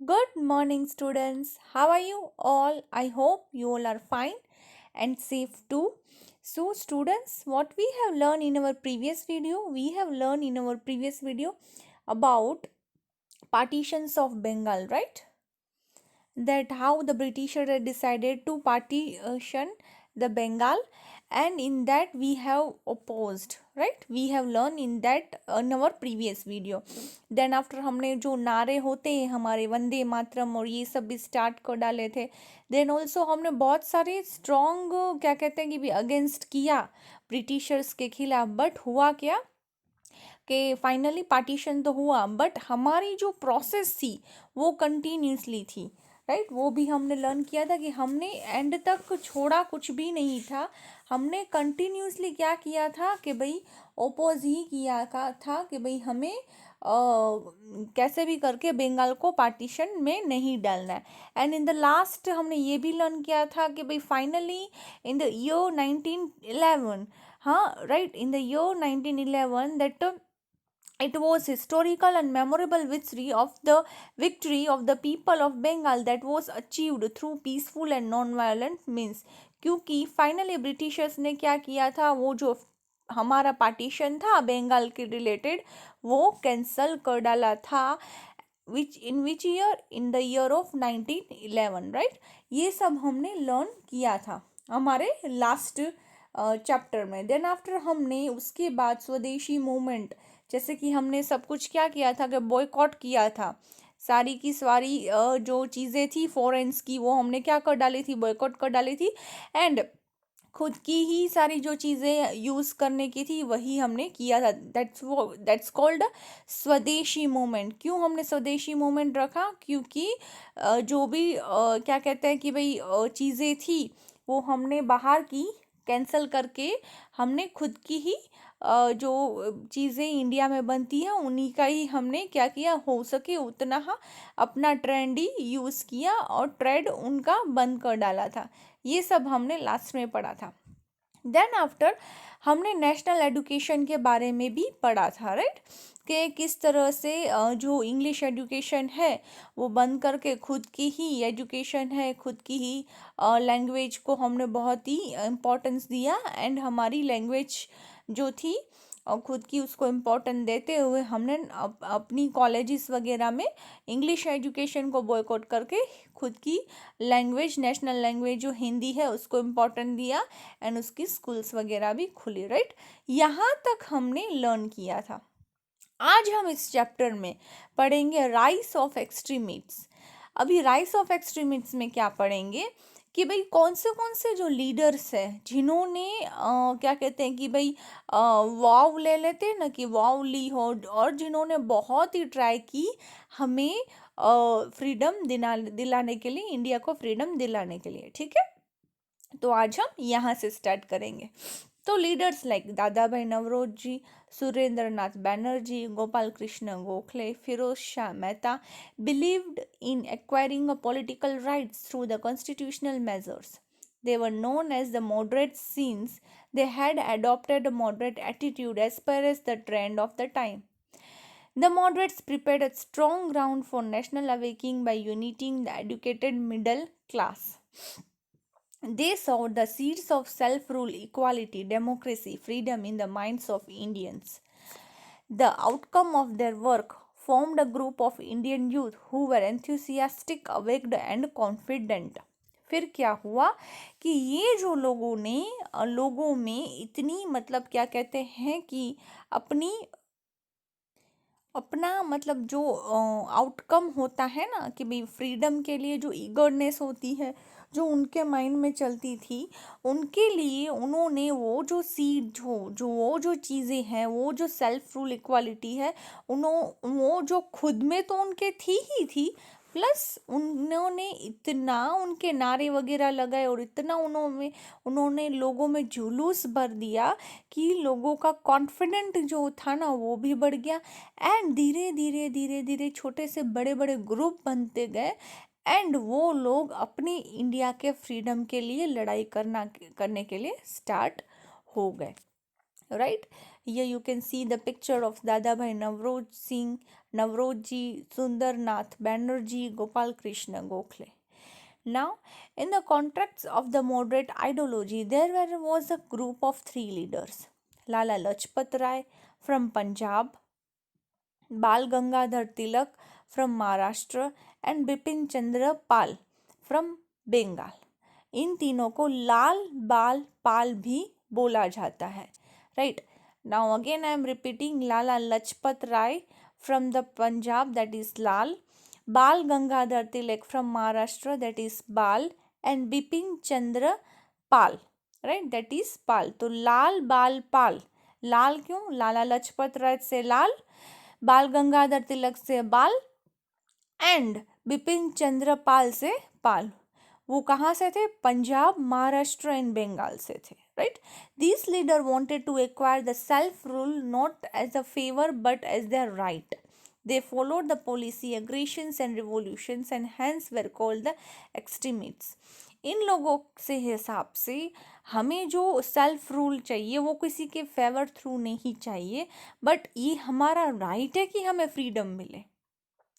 Good morning, students. How are you all? I hope you all are fine and safe too. So, students, what we have learned in our previous video, about partitions of Bengal, right? That how the Britishers had decided to partition the Bengal, and in that we have opposed, right? We have learned in that in our previous video. Then after हमने जो नारे होते हैं हमारे वंदे मातरम और ये सब भी स्टार्ट कर डाले थे. देन ऑल्सो हमने बहुत सारे स्ट्रॉन्ग क्या कहते हैं कि भी अगेंस्ट किया ब्रिटिशर्स के खिलाफ. बट हुआ क्या कि फाइनली पार्टीशन तो हुआ, बट हमारी जो प्रोसेस थी वो कंटिन्यूसली थी, राइट? वो भी हमने लर्न किया था कि हमने एंड तक छोड़ा कुछ भी नहीं था. हमने कंटिन्यूसली क्या किया था कि भाई ओपोज ही किया था कि भाई हमें कैसे भी करके बंगाल को पार्टीशन में नहीं डालना है. एंड इन द लास्ट हमने ये भी लर्न किया था कि भाई फाइनली इन द ईयर 1911, हाँ right, in the year 1911 that it was historical and memorable victory of the people of Bengal that was achieved through peaceful and non-violent means. क्योंकि finally Britishers ने क्या किया था, वो जो हमारा पार्टीशन था बंगाल के रिलेटेड वो कैंसल कर डाला था. Which year? In the year of 1911, right? ये सब हमने लर्न किया था हमारे लास्ट चैप्टर में. देन आफ्टर हमने उसके बाद स्वदेशी मूवमेंट, जैसे कि हमने सब कुछ क्या किया था कि बॉयकॉट किया था. सारी की सारी जो चीज़ें थी फॉरेन्स की वो हमने क्या कर डाली थी, बॉयकॉट कर डाली थी. एंड खुद की ही सारी जो चीज़ें यूज़ करने की थी वही हमने किया था. दैट्स कॉल्ड स्वदेशी मूवमेंट. क्यों हमने स्वदेशी मूवमेंट रखा? क्योंकि जो भी क्या कहते हैं कि भाई चीज़ें थी वो हमने बाहर की कैंसिल करके हमने खुद की ही जो चीज़ें इंडिया में बनती हैं उन्हीं का ही हमने क्या किया, हो सके उतना अपना ट्रेंड ही यूज़ किया और ट्रेड उनका बंद कर डाला था. ये सब हमने लास्ट में पढ़ा था. देन आफ्टर हमने नेशनल एजुकेशन के बारे में भी पढ़ा था, राइट? कि किस तरह से जो इंग्लिश एजुकेशन है वो बंद करके खुद की ही एजुकेशन है, खुद की ही लैंग्वेज को हमने बहुत ही इम्पोर्टेंस दिया. एंड हमारी लैंग्वेज जो थी और खुद की उसको इम्पोर्टेंस देते हुए हमने अपनी कॉलेजेस वगैरह में इंग्लिश एजुकेशन को बॉयकॉट करके खुद की लैंग्वेज, नेशनल लैंग्वेज जो हिंदी है उसको इम्पोर्टेंट दिया एंड उसकी स्कूल्स वगैरह भी खुली, राइट? यहाँ तक हमने लर्न किया था. आज हम इस चैप्टर में पढ़ेंगे राइस ऑफ एक्सट्रीमिट्स. अभी राइस ऑफ एक्सट्रीमिट्स में क्या पढ़ेंगे कि भाई कौन से जो लीडर्स हैं जिन्होंने क्या कहते हैं कि भाई वाव ले लेते हैं ना कि वाव ली हो, और जिन्होंने बहुत ही ट्राई की हमें फ्रीडम दिलाने के लिए, इंडिया को फ्रीडम दिलाने के लिए. ठीक है, तो आज हम यहाँ से स्टार्ट करेंगे. तो लीडर्स लाइक दादा भाई नवरोजी, सुरेंद्र नाथ Banerjee, Gopal Krishna Gokhale, Firoz Shah Mehta believed in acquiring a political rights through the constitutional measures. They were known as the moderates since they had adopted a moderate attitude as per as the trend of the time. The moderates prepared a strong ground for national awakening by uniting the educated middle class. They sowed the seeds of self rule, equality, democracy, freedom in the minds of Indians. The outcome of their work formed a group of Indian youth who were enthusiastic, awake, and confident. फिर क्या हुआ कि ये जो लोगों में इतनी मतलब क्या कहते हैं कि अपना मतलब जो आउटकम होता है ना कि भाई फ्रीडम के लिए जो ईगरनेस होती है जो उनके माइंड में चलती थी, उनके लिए उन्होंने वो जो सीड वो जो चीज़ें हैं, वो जो सेल्फ रूल इक्वालिटी है, वो जो खुद में तो उनके थी ही थी, प्लस उन्होंने इतना उनके नारे वगैरह लगाए और इतना उन्होंने लोगों में जुलूस भर दिया कि लोगों का कॉन्फिडेंट जो था ना वो भी बढ़ गया. एंड धीरे धीरे छोटे से बड़े बड़े ग्रुप बनते गए एंड वो लोग अपनी इंडिया के फ्रीडम के लिए लड़ाई करने के लिए स्टार्ट हो गए, right? Here you can see the picture of Dadabhai Navroj Singh, Navrojji, Sundarnath Banerjee, Gopal Krishna Gokhale. Now, in the context of the moderate ideology, was a group of three leaders: Lala Lajpat Rai from Punjab, Bal Gangadhar Tilak from Maharashtra, and Bipin Chandra Pal from Bengal. इन तीनों को लाल बाल पाल भी बोला जाता है, right. Now again I am repeating: Lala Lajpat Rai from the Punjab, that is Lal; Bal Gangadhar Tilak from Maharashtra, that is Bal; and Bipin Chandra Pal, right, that is Pal. तो लाल बाल पाल, लाल क्यों? लाला लजपत राय से लाल, बाल गंगाधर तिलक से बाल, एंड बिपिन चंद्र पाल से पाल. वो कहाँ से थे? पंजाब, महाराष्ट्र एंड बंगाल से थे, right. This leader wanted to acquire the self rule not as a favour but as their right. They followed the policy aggressions and revolutions and hence were called the extremists. इन लोगों से हिसाब से हमें जो self rule चाहिए वो किसी के फेवर थ्रू नहीं चाहिए, बट ये हमारा राइट है कि हमें फ्रीडम मिले,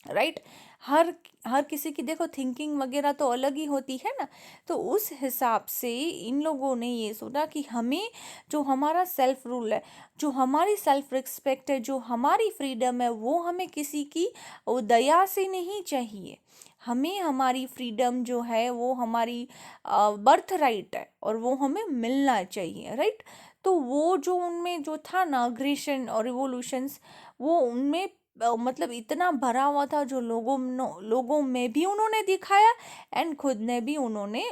राइट. हर किसी की देखो थिंकिंग वगैरह तो अलग ही होती है ना. तो उस हिसाब से इन लोगों ने ये सोचा कि हमें जो हमारा सेल्फ रूल है, जो हमारी सेल्फ रिस्पेक्ट है, जो हमारी फ्रीडम है, वो हमें किसी की दया से नहीं चाहिए. हमें हमारी फ्रीडम जो है वो हमारी बर्थ राइट है और वो हमें मिलना चाहिए, राइट. तो वो जो उनमें जो था ना अग्रेशन और रिवोल्यूशंस, वो उनमें मतलब इतना भरा हुआ था, जो लोगों में भी उन्होंने दिखाया एंड खुद ने भी उन्होंने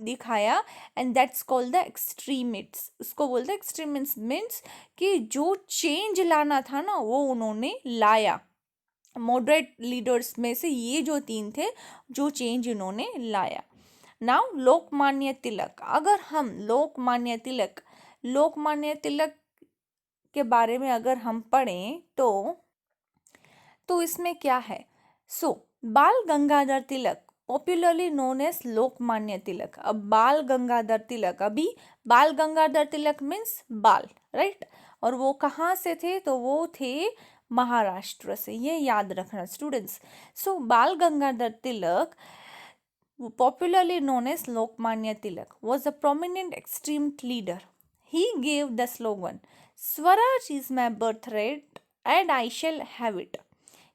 दिखाया. And that's called the extremists. उसको बोलते हैं एक्सट्रीमिट्स, मीन्स कि जो चेंज लाना था ना वो उन्होंने लाया. मॉडरेट लीडर्स में से ये जो तीन थे जो चेंज इन्होंने लाया. नाउ लोकमान्य तिलक. अगर हम लोकमान्य तिलक के बारे में अगर हम पढ़ें तो इसमें क्या है? सो बाल Gangadhar Tilak, popularly known as Lokmanya Tilak. अब बाल गंगाधर तिलक, अभी बाल गंगाधर तिलक मीन्स बाल, राइट. और वो कहाँ से थे? तो वो थे महाराष्ट्र से. ये याद रखना स्टूडेंट्स. सो बाल Gangadhar Tilak, popularly known as Lokmanya Tilak, was a prominent extreme leader. He gave the slogan, Swaraj is my birthright and I shall have it.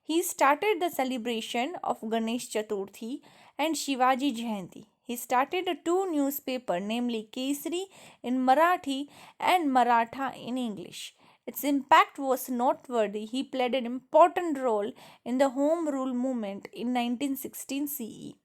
He started the celebration of Ganesh Chaturthi and Shivaji Jayanti. He started two newspapers, namely Kesari in Marathi and Maratha in English. Its impact was noteworthy. He played an important role in the Home Rule movement in 1916 CE.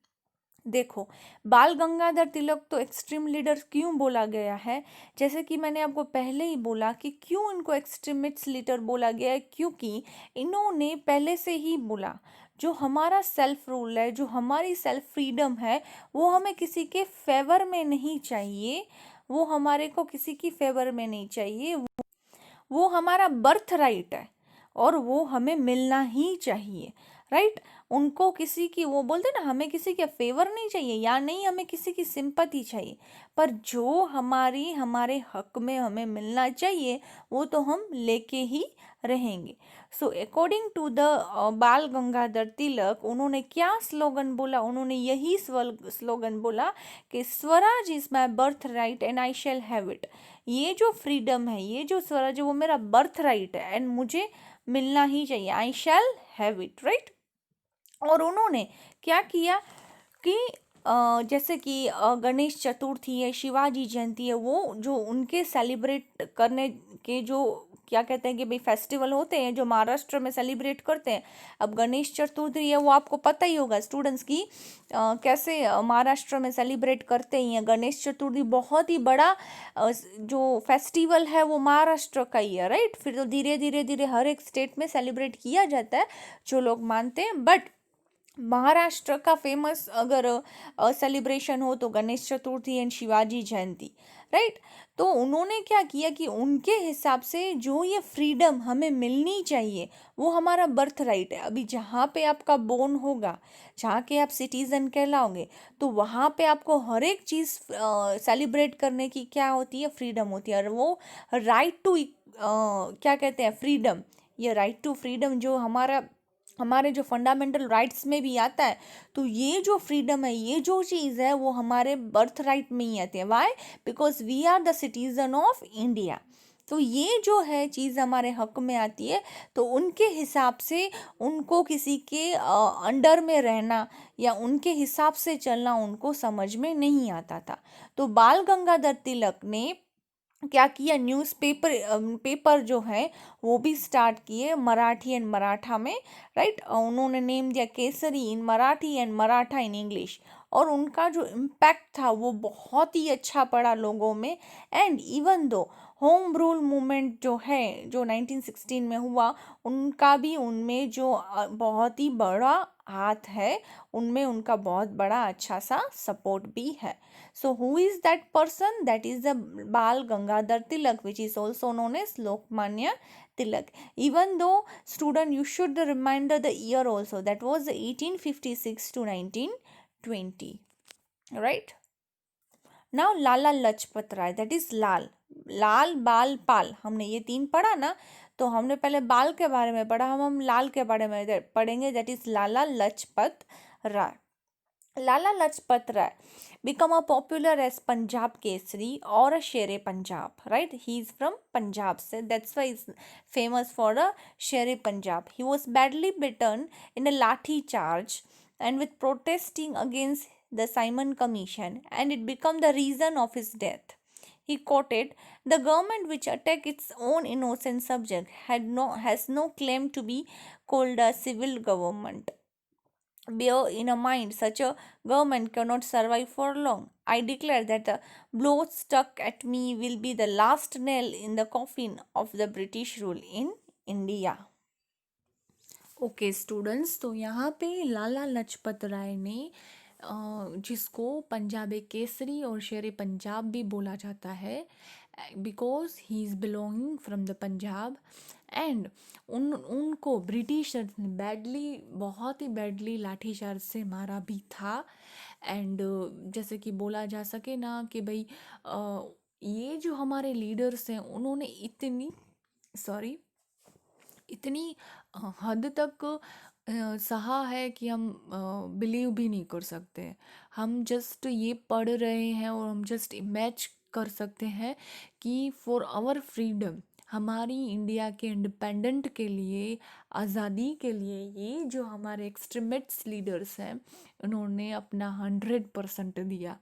देखो, बाल गंगाधर तिलक तो extreme leader क्यों बोला गया है? जैसे कि मैंने आपको पहले ही बोला कि क्यों इनको एक्सट्रीमिस्ट लीडर बोला गया है, क्योंकि इन्होंने पहले से ही बोला जो हमारा सेल्फ रूल है, जो हमारी सेल्फ फ्रीडम है, वो हमें किसी के फेवर में नहीं चाहिए. वो हमारे को किसी की फेवर में नहीं चाहिए. वो हमारा बर्थ राइट है और वो हमें मिलना ही चाहिए, राइट. उनको किसी की, वो बोलते ना, हमें किसी के फेवर नहीं चाहिए या नहीं हमें किसी की सिंपैथी चाहिए, पर जो हमारे हक में हमें मिलना चाहिए वो तो हम लेके ही रहेंगे. सो अकॉर्डिंग टू द बाल गंगाधर तिलक, उन्होंने क्या स्लोगन बोला? उन्होंने यही स्लोगन बोला कि Swaraj is my birth right and I shall have it. ये जो फ्रीडम है, ये जो स्वराज है, वो मेरा बर्थ राइट है एंड मुझे मिलना ही चाहिए. आई शैल हैव इट, राइट. और उन्होंने क्या किया कि जैसे कि गणेश चतुर्थी है, शिवाजी जयंती है, वो जो उनके सेलिब्रेट करने के जो क्या कहते हैं कि भाई फेस्टिवल होते हैं जो महाराष्ट्र में सेलिब्रेट करते हैं. अब गणेश चतुर्थी है, वो आपको पता ही होगा स्टूडेंट्स की कैसे महाराष्ट्र में सेलिब्रेट करते हैं. गणेश चतुर्थी बहुत ही बड़ा जो फेस्टिवल है वो महाराष्ट्र का ही है, राइट. फिर तो धीरे धीरे हर एक स्टेट में सेलिब्रेट किया जाता है जो लोग मानते हैं, बट महाराष्ट्र का फेमस अगर सेलिब्रेशन हो तो Ganesh Chaturthi and Shivaji Jayanti, right. तो उन्होंने क्या किया कि उनके हिसाब से जो ये फ्रीडम हमें मिलनी चाहिए वो हमारा बर्थ राइट है। अभी जहाँ पे आपका बोर्न होगा, जहाँ के आप सिटीजन कहलाओगे, तो वहाँ पे आपको हर एक चीज़ सेलिब्रेट करने की क्या होती है, फ्रीडम होती है। और वो राइट टू क्या कहते हैं, फ्रीडम, ये राइट टू फ्रीडम जो हमारे जो फंडामेंटल राइट्स में भी आता है, तो ये जो फ्रीडम है, ये जो चीज़ है, वो हमारे बर्थ राइट में ही आती है। Why? Because we are the citizen of India. तो ये जो है चीज़ हमारे हक में आती है। तो उनके हिसाब से उनको किसी के अंडर में रहना या उनके हिसाब से चलना उनको समझ में नहीं आता था। तो बाल गंगाधर तिलक ने क्या किया, न्यूज़पेपर पेपर जो है वो भी स्टार्ट किए मराठी एंड मराठा में, राइट। उन्होंने नेम दिया Kesari in Marathi and Maratha in English. और उनका जो इम्पैक्ट था वो बहुत ही अच्छा पड़ा लोगों में। And even though home rule movement जो है, जो 1916 में हुआ, उनका भी उनमें जो बहुत ही बड़ा हाथ है, उनमें उनका बहुत बड़ा अच्छा सा सपोर्ट भी है। So who is that person? That is the Bal Gangadhar Tilak, which is also known as Lokmanya Tilak. Even though student, you should remember the year also. That was 1856 to 1920. Right? Now Lala Lajpat Rai, that is लाल, लाल बाल पाल, हमने ये तीन पढ़ा ना। तो हमने पहले बाल के बारे में पढ़ा, हम लाल के बारे में पढ़ेंगे। That is Lala Lajpat Rai. Lala Lajpat Rai become a popular as Punjab Kesari or a Shere Punjab, right? He is from Punjab, so that's why he's famous for a Shere Punjab. He was badly beaten in a lathi charge and with protesting against the Simon Commission, and it became the reason of his death. He quoted, "The government which attack its own innocent subject has no claim to be called a civil government. Bear in a mind, such a government cannot survive for long. I declare that the blow struck at me will be the last nail in the coffin of the British rule in India." Okay students, तो यहाँ पे लाला लाजपत राय ने जिसको पंजाबी केसरी और शेर पंजाब भी बोला जाता है, because he is belonging from the Punjab. And उनको ब्रिटिशर्स ने बहुत ही बैडली लाठीचार्ज से मारा भी था। एंड जैसे कि बोला जा सके ना कि भाई ये जो हमारे लीडर्स हैं, उन्होंने इतनी हद तक सहा है कि हम बिलीव भी नहीं कर सकते। हम जस्ट ये पढ़ रहे हैं और हम जस्ट इमेज कर सकते हैं कि फॉर आवर फ्रीडम, हमारी इंडिया के इंडिपेंडेंट के लिए, आज़ादी के लिए, ये जो हमारे एक्सट्रीमिस्ट लीडर्स हैं, उन्होंने अपना 100% दिया।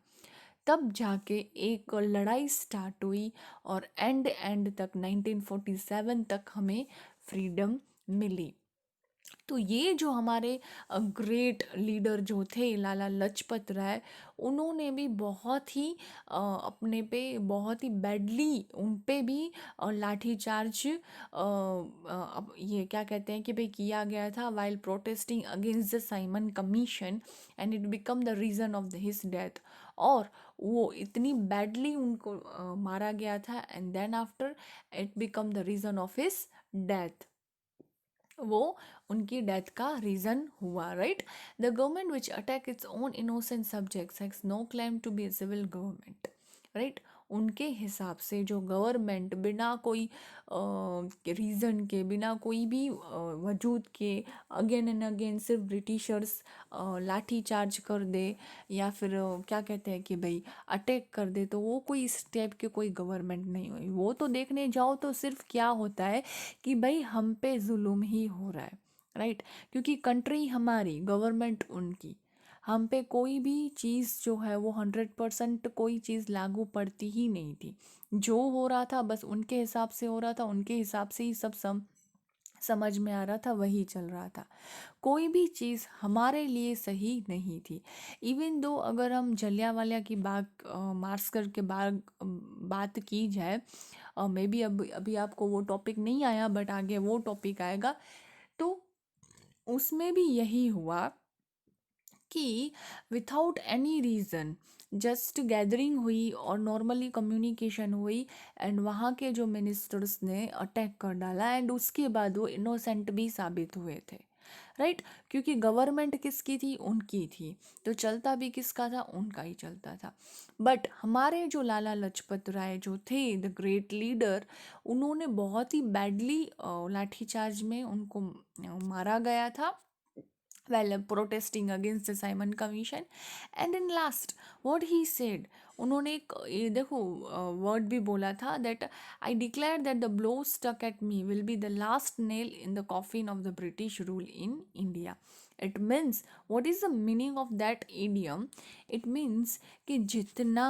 तब जाके एक लड़ाई स्टार्ट हुई और एंड तक 1947 तक हमें फ्रीडम मिली। तो ये जो हमारे ग्रेट लीडर जो थे लाला लाजपत राय, उन्होंने भी बहुत ही अपने पे बहुत ही बैडली उन पे भी लाठी चार्ज ये क्या कहते हैं कि भाई किया गया था while protesting against the Simon commission, and it become the reason of his death. और वो इतनी बैडली उनको मारा गया था, and then after it become the reason of his death, वो उनकी डेथ का रीज़न हुआ, right. The government which attack its own innocent subjects has no claim to be civil government, right. उनके हिसाब से जो गवर्नमेंट बिना कोई रीज़न के, बिना कोई भी वजूद के अगेन एंड अगेन सिर्फ ब्रिटिशर्स लाठी चार्ज कर दे या फिर क्या कहते हैं कि भाई अटैक कर दे, तो वो कोई इस टाइप के कोई गवर्नमेंट नहीं हुई। वो तो देखने जाओ तो सिर्फ क्या होता है कि भाई हम पे जुल्म ही हो रहा है, राइट। क्योंकि कंट्री हमारी, गवर्नमेंट उनकी, हम पे कोई भी चीज़ जो है वो 100% कोई चीज़ लागू पड़ती ही नहीं थी। जो हो रहा था बस उनके हिसाब से हो रहा था, उनके हिसाब से ही सब समझ में आ रहा था, वही चल रहा था। कोई भी चीज़ हमारे लिए सही नहीं थी। इवन दो अगर हम जलियांवाला की मार्क्सकर के बात की जाए, मे बी अभी आपको वो टॉपिक नहीं आया, बट आगे वो टॉपिक आएगा। तो उसमें भी यही हुआ कि without any reason just gathering हुई और नॉर्मली कम्युनिकेशन हुई एंड वहाँ के जो मिनिस्टर्स ने अटैक कर डाला एंड उसके बाद वो इनोसेंट भी साबित हुए थे, राइट। क्योंकि गवर्नमेंट किसकी थी, उनकी थी, तो चलता भी किसका था, उनका ही चलता था। बट हमारे जो लाला लाजपत राय जो थे द ग्रेट लीडर, उन्होंने बहुत ही बैडली लाठीचार्ज में उनको मारा गया था while protesting against the Simon Commission. And in last what he said, उन्होंने एक ये देखो वर्ड भी बोला था that I declare that the blow stuck at me will be the last nail in the coffin of the British rule in India. It means, what is the meaning of that idiom? It means कि जितना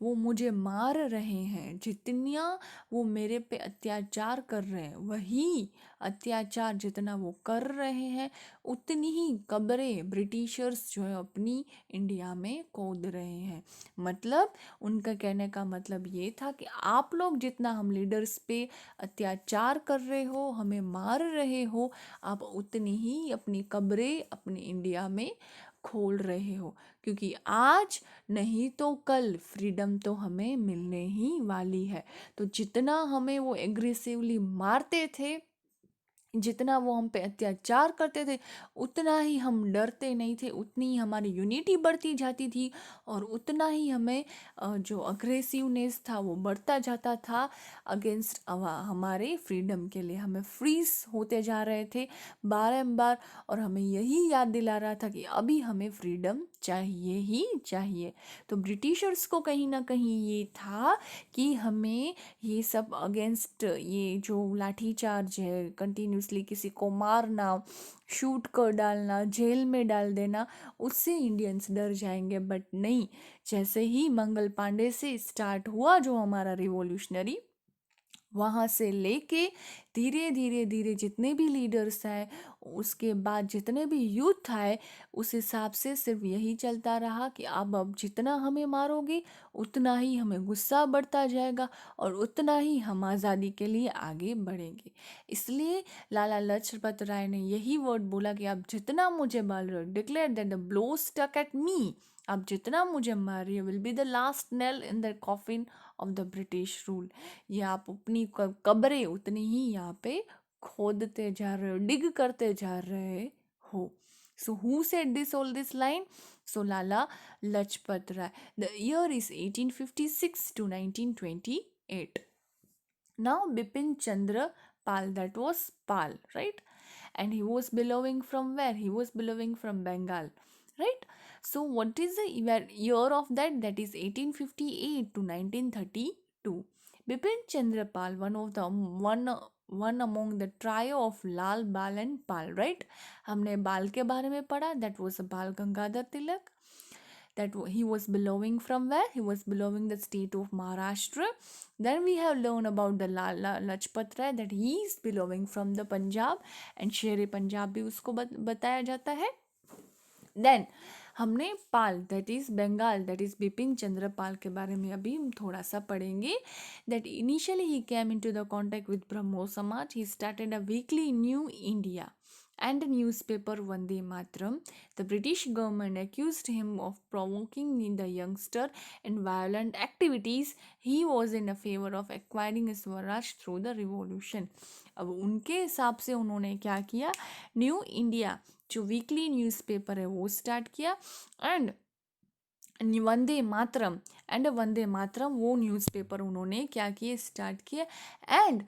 वो मुझे मार रहे हैं, जितना वो मेरे पे अत्याचार कर रहे हैं, वही अत्याचार जितना वो कर रहे हैं उतनी ही कब्रें ब्रिटिशर्स जो है अपनी इंडिया में खोद रहे हैं। मतलब उनका कहने का मतलब ये था कि आप लोग जितना हम लीडर्स पे अत्याचार कर रहे हो, हमें मार रहे हो, आप उतनी ही अपनी कब्रें अपनी इंडिया में खोल रहे हो, क्योंकि आज नहीं तो कल फ्रीडम तो हमें मिलने ही वाली है। तो जितना हमें वो एग्रेसिवली मारते थे, जितना वो हम पे अत्याचार करते थे, उतना ही हम डरते नहीं थे, उतनी ही हमारी यूनिटी बढ़ती जाती थी और उतना ही हमें जो अग्रेसिवनेस था वो बढ़ता जाता था अगेंस्ट हमारे फ्रीडम के लिए। हमें फ्रीज होते जा रहे थे बारंबार और हमें यही याद दिला रहा था कि अभी हमें फ्रीडम चाहिए ही चाहिए। तो ब्रिटिशर्स को कहीं ना कहीं ये था कि हमें ये सब अगेंस्ट ये जो लाठीचार्ज है, कंटिन्यूसली किसी को मारना, शूट कर डालना, जेल में डाल देना, उससे इंडियंस डर जाएंगे। बट नहीं, जैसे ही मंगल पांडे से स्टार्ट हुआ जो हमारा रिवॉल्यूशनरी, वहाँ से लेके धीरे धीरे धीरे जितने भी लीडर्स आए, उसके बाद जितने भी यूथ आए, उस हिसाब से सिर्फ यही चलता रहा कि अब जितना हमें मारोगे उतना ही हमें गुस्सा बढ़ता जाएगा और उतना ही हम आज़ादी के लिए आगे बढ़ेंगे। इसलिए लाला लाजपत राय ने यही वर्ड बोला कि आप जितना मुझे मार रहे हो, declare that the blow stuck at me, आप जितना मुझे मार रही हो will be the last nail in the coffin of the British rule. ये आप अपनी कब्रें उतनी ही यहाँ पे खोदते जा रहे हो, डिग करते जा रहे हो। So who said this all this line? So Lala Lajpat Rai. The year is 1856 to 1928. Now Bipin Chandra Pal, that was Pal, right? And he was belonging from where? He was belonging from Bengal, right? So what is the year of that? That is 1858 to 1932. Bipin Chandra Pal, one among the trio of Lal, Bal and Pal, right? हमने बाल के बारे में पढ़ा, that was बाल Gangadhar Tilak, that he was belonging from where? He was belonging the state of Maharashtra. Then we have learned about the Lala Lajpat Rai, that he is belonging from the Punjab and शेर पंजाब भी उसको बताया जाता है। Then हमने Pal, that is Bengal, that is Bipin Chandra Pal के बारे में अभी हम थोड़ा सा पढ़ेंगे। That initially he came into the contact with Brahmo Samaj. He started a weekly New India and a newspaper Vande Mataram. The British government accused him of provoking the youngster in violent activities. He was in a favor of acquiring Swaraj through the revolution. अब उनके हिसाब से उन्होंने क्या किया, new India जो weekly newspaper है वो स्टार्ट किया एंड वंदे मातरम वंदे मातरम वो न्यूज़पेपर उन्होंने क्या किया, स्टार्ट किया। एंड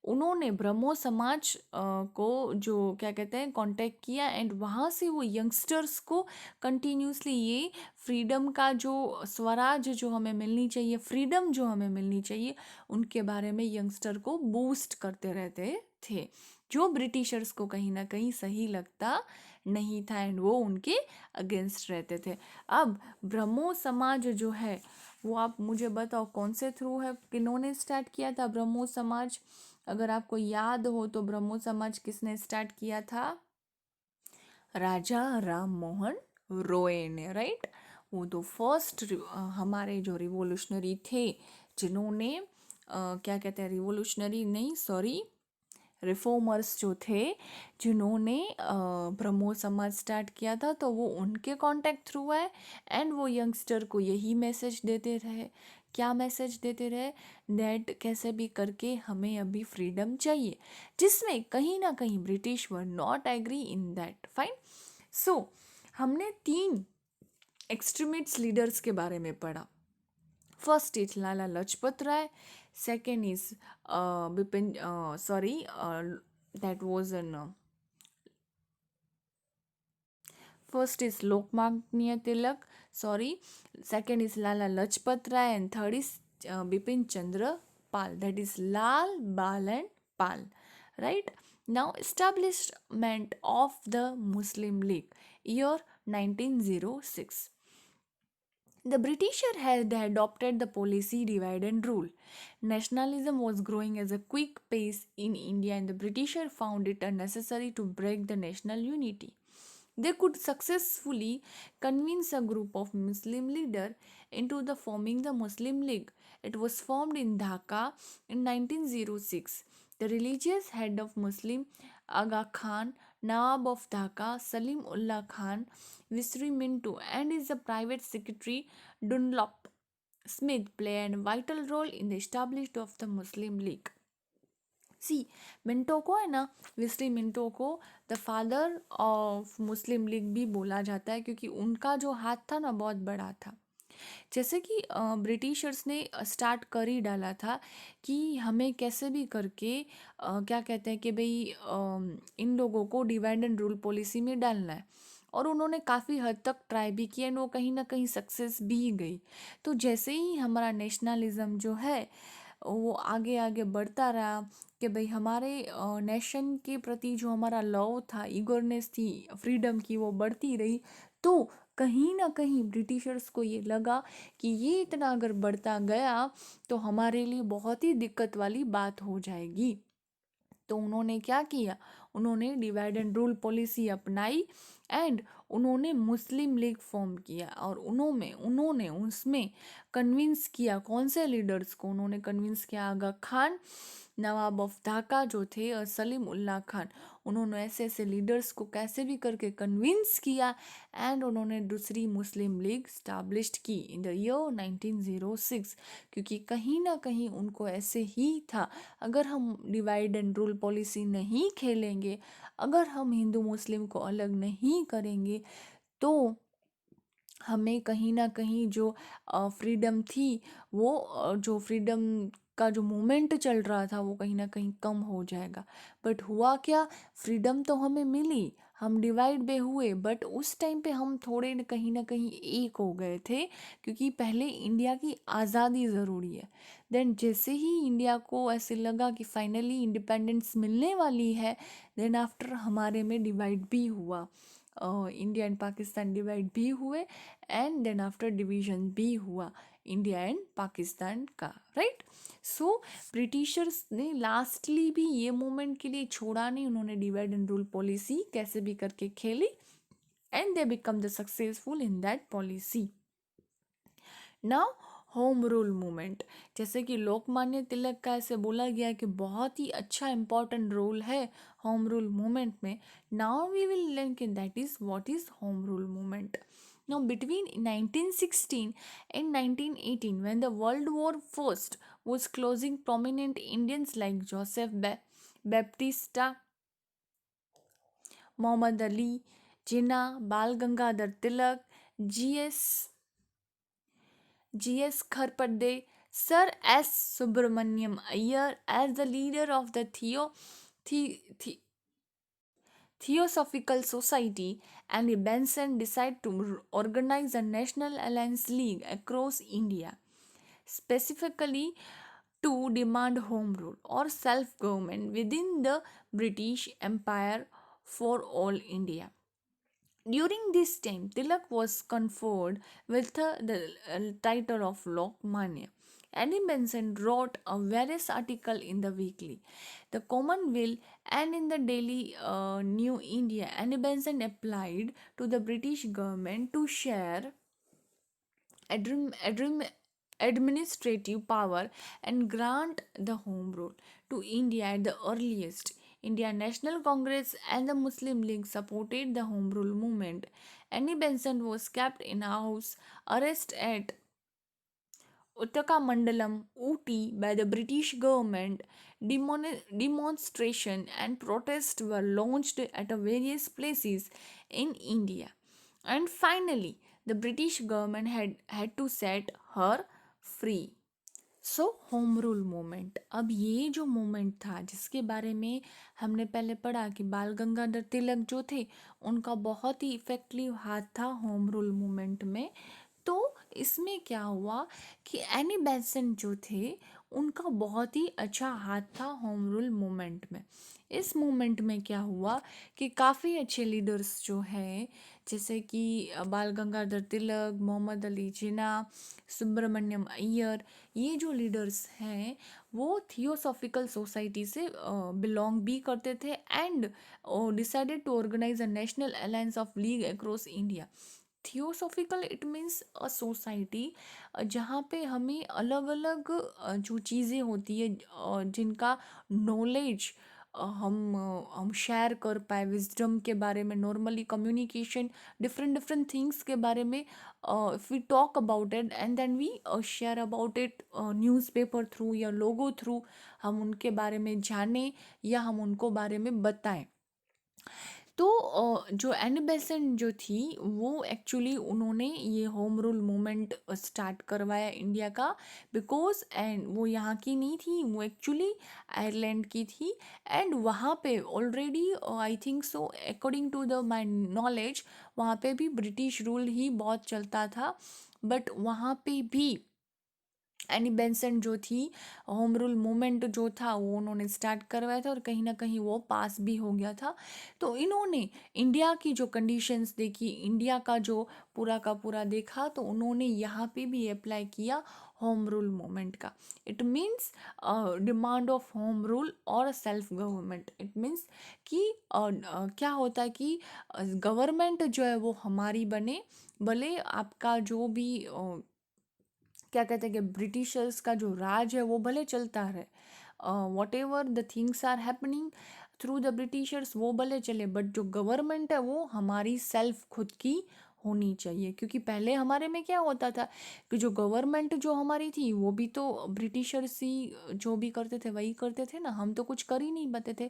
उन्होंने ब्रह्मो समाज को जो क्या कहते हैं कांटेक्ट किया एंड वहाँ से वो यंगस्टर्स को कंटिन्यूसली ये फ्रीडम का जो स्वराज जो हमें मिलनी चाहिए, फ्रीडम जो हमें मिलनी चाहिए, उनके बारे में यंगस्टर को बूस्ट करते रहते थे, जो ब्रिटिशर्स को कहीं ना कहीं सही लगता नहीं था एंड वो उनके अगेंस्ट रहते थे। अब ब्रह्मो समाज जो है वो आप मुझे बताओ कौन से थ्रू है, किन्होंने स्टार्ट किया था ब्रह्मो समाज? अगर आपको याद हो तो ब्रह्मो समाज किसने स्टार्ट किया था? राजा राम मोहन रॉय ने, राइट। वो तो फर्स्ट हमारे जो रिवोल्यूशनरी थे जिन्होंने क्या कहते हैं, रिवोल्यूशनरी नहीं, सॉरी, रिफॉर्मर्स जो थे, जिन्होंने ब्रह्मो समाज स्टार्ट किया था, तो वो उनके कांटेक्ट थ्रू है। एंड वो यंगस्टर को यही मैसेज देते रहे, क्या मैसेज देते रहे, दैट कैसे भी करके हमें अभी फ्रीडम चाहिए, जिसमें कहीं ना कहीं British were not agree in that. Fine. So हमने 3 एक्सट्रीमिस्ट लीडर्स के बारे में पढ़ा। First is Lala Lajpat Rai, second is Bipin, sorry, that was an first is Lokmanya Tilak, sorry, second is Lala Lajpat Rai, and third is Bipin Chandra Pal, that is Lal, Bal, and Pal, right? Now, establishment of the Muslim League, year 1906. The British had adopted the policy divide and rule. Nationalism was growing at a quick pace in India, and the British found it unnecessary to break the national unity. They could successfully convince a group of Muslim leaders into the forming the Muslim League. It was formed in Dhaka in 1906. The religious head of Muslim Aga Khan, Nawab of Dhaka, Salim Ullah Khan, Visri Minto, and his private secretary Dunlop Smith played a vital role in the establishment of the Muslim League. See, Minto को है ना, विस्ली Minto को the father of Muslim League भी बोला जाता है, क्योंकि उनका जो हाथ था ना बहुत बड़ा था। जैसे कि ब्रिटिशर्स ने स्टार्ट कर ही डाला था कि हमें कैसे भी करके क्या कहते हैं कि भाई इन लोगों को डिवाइड एंड रूल पॉलिसी में डालना है, और उन्होंने काफ़ी हद तक ट्राई भी किया एंड वो कहीं ना कहीं सक्सेस भी गई। तो जैसे ही हमारा नेशनलिज्म जो है वो आगे आगे बढ़ता रहा कि भाई हमारे नेशन के प्रति जो हमारा लव था, ईगरनेस थी फ्रीडम की, वो बढ़ती रही, तो कहीं ना कहीं ब्रिटिशर्स को ये लगा कि ये इतना अगर बढ़ता गया तो हमारे लिए बहुत ही दिक्कत वाली बात हो जाएगी। तो उन्होंने क्या किया, उन्होंने डिवाइड एंड रूल पॉलिसी अपनाई एंड उन्होंने मुस्लिम लीग फॉर्म किया, और उन्होंने उसमें कन्विंस किया, कौन से लीडर्स को उन्होंने कन्विंस किया, आगा खान, नवाब ऑफ ढाका जो थे, और सलीम उल्ला खान। उन्होंने ऐसे ऐसे लीडर्स को कैसे भी करके कन्विंस किया एंड उन्होंने दूसरी मुस्लिम लीग स्टैब्लिश्ड की इन द ईयर 1906, क्योंकि कहीं ना कहीं उनको ऐसे ही था, अगर हम डिवाइड एंड रूल पॉलिसी नहीं खेलेंगे, अगर हम हिंदू मुस्लिम को अलग नहीं करेंगे, तो हमें कहीं ना कहीं जो फ्रीडम थी, वो जो फ्रीडम का जो मूवमेंट चल रहा था वो कहीं ना कहीं कम हो जाएगा। बट हुआ क्या, फ्रीडम तो हमें मिली, हम डिवाइड भी हुए, बट उस टाइम पे हम थोड़े कहीं ना कहीं एक हो गए थे, क्योंकि पहले इंडिया की आज़ादी ज़रूरी है। देन जैसे ही इंडिया को ऐसे लगा कि फाइनली इंडिपेंडेंस मिलने वाली है, देन आफ्टर हमारे में डिवाइड भी हुआ, इंडिया एंड पाकिस्तान डिवाइड भी हुए, एंड देन आफ्टर डिवीजन भी हुआ इंडिया एंड पाकिस्तान का, राइट। सो ब्रिटिशर्स ने लास्टली भी ये मोमेंट के लिए छोड़ा नहीं, उन्होंने डिवाइड एंड रूल पॉलिसी कैसे भी करके खेली and they become the successful in that policy. Now home rule movement, जैसे कि लोकमान्य तिलक का ऐसे बोला गया कि बहुत ही अच्छा इंपॉर्टेंट रोल है होम रूल मूवमेंट में। नाउ वी विल लर्न कि that is what is home rule movement. Now, between 1916 and 1918, when the World War First was closing, prominent Indians like Joseph Baptista, Muhammad Ali Jinnah, Bal Gangadhar Tilak, G.S. G.S. Kharpade, Sir S. Subramaniam Iyer as the leader of the Theosophical Society, and Benson decided to organize a National Alliance League across India, specifically to demand home rule or self government within the British Empire for all India. During this time, Tilak was conferred with the title of Lokmanya. Annie Benson wrote a various articles in the weekly, the Commonweal, and in the daily New India. Annie Benson applied to the British government to share adrim- adrim- administrative power and grant the home rule to India at the earliest. India National Congress and the Muslim League supported the Home Rule movement. Annie Benson was kept in house arrest at Uttakamandalam, Ooty by the British government. Demonstration and protests were launched at various places in India. And finally, the British government had to set her free. So home rule moment, अब ये जो moment था जिसके बारे में हमने पहले पढ़ा कि बाल गंगाधर तिलक जो थे उनका बहुत ही इफेक्टिव हाथ था होम रूल मूवमेंट में। तो इसमें क्या हुआ कि एनी बेसेंट जो थे उनका बहुत ही अच्छा हाथ था होम रूल मूवमेंट में। इस मूवमेंट में क्या हुआ कि काफ़ी अच्छे लीडर्स जो हैं जैसे कि बाल गंगाधर तिलक, मोहम्मद अली जिन्ना, सुब्रमण्यम अय्यर, ये जो लीडर्स हैं वो थियोसॉफिकल सोसाइटी से बिलोंग भी करते थे and decided to organise a national alliance of league across India. Theosophical it means a society जहाँ पे हमें अलग अलग जो चीज़ें होती है जिनका नॉलेज हम शेयर कर पाए, विजडम के बारे में, normally communication, different different things के बारे में if we talk about it and then we share about it newspaper through या लोगो थ्रू, हम उनके बारे में जानें या हम उनको बारे में बताएं। तो जो एनी बेसेंट जो थी वो एक्चुअली उन्होंने ये होम रूल मूवमेंट स्टार्ट करवाया इंडिया का, बिकॉज एंड वो यहाँ की नहीं थी, वो एक्चुअली आयरलैंड की थी एंड वहाँ पे already I think so according to the my knowledge वहाँ पे भी ब्रिटिश रूल ही बहुत चलता था, बट वहाँ पे भी एनी बेंसन जो थी होम रूल मूवमेंट जो था वो उन्होंने स्टार्ट करवाया था और कहीं ना कहीं वो पास भी हो गया था। तो इन्होंने इंडिया की जो कंडीशंस देखी, इंडिया का जो पूरा का पूरा देखा, तो उन्होंने यहाँ पे भी अप्लाई किया होम रूल मूवमेंट का। It means demand of home rule और सेल्फ गवर्नमेंट। इट मीन्स कि क्या होता है कि गवर्नमेंट जो है वो हमारी बने, भले आपका जो भी क्या कहते हैं कि ब्रिटिशर्स का जो राज है वो भले चलता रहे, whatever the things are happening through the britishers वो भले चले, बट जो गवर्नमेंट है वो हमारी सेल्फ खुद की होनी चाहिए। क्योंकि पहले हमारे में क्या होता था कि जो गवर्नमेंट जो हमारी थी वो भी तो ब्रिटिशर्स ही जो भी करते थे वही करते थे ना, हम तो कुछ कर ही नहीं पाते थे।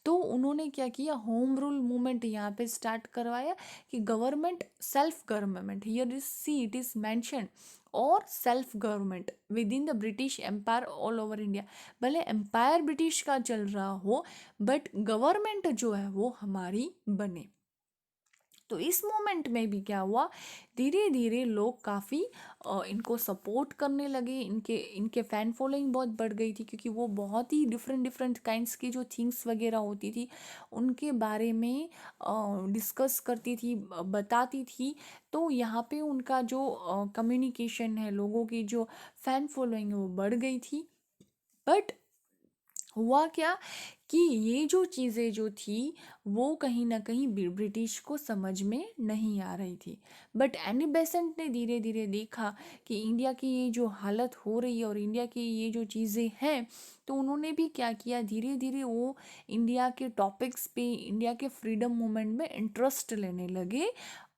तो उन्होंने क्या किया, होम रूल मूवमेंट यहाँ पे स्टार्ट करवाया कि government self government, here is see it is mention, और self government within the British empire all over India. भले एम्पायर ब्रिटिश का चल रहा हो बट गवर्नमेंट जो है वो हमारी बने। तो इस मोमेंट में भी क्या हुआ, धीरे धीरे लोग काफ़ी इनको सपोर्ट करने लगे, इनके इनके फ़ैन फॉलोइंग बहुत बढ़ गई थी, क्योंकि वो बहुत ही डिफरेंट डिफरेंट काइंड्स की जो थिंग्स वगैरह होती थी उनके बारे में डिस्कस करती थी, बताती थी। तो यहाँ पे उनका जो कम्युनिकेशन है, लोगों की जो फ़ैन फॉलोइंग है वो बढ़ गई थी। बट हुआ क्या कि ये जो चीज़ें जो थी वो कहीं ना कहीं ब्रिटिश को समझ में नहीं आ रही थी। बट एनी बेसेंट ने धीरे धीरे देखा कि इंडिया की ये जो हालत हो रही है और इंडिया की ये जो चीज़ें हैं, तो उन्होंने भी क्या किया, धीरे धीरे वो इंडिया के टॉपिक्स पे, इंडिया के फ्रीडम मूवमेंट में इंटरेस्ट लेने लगे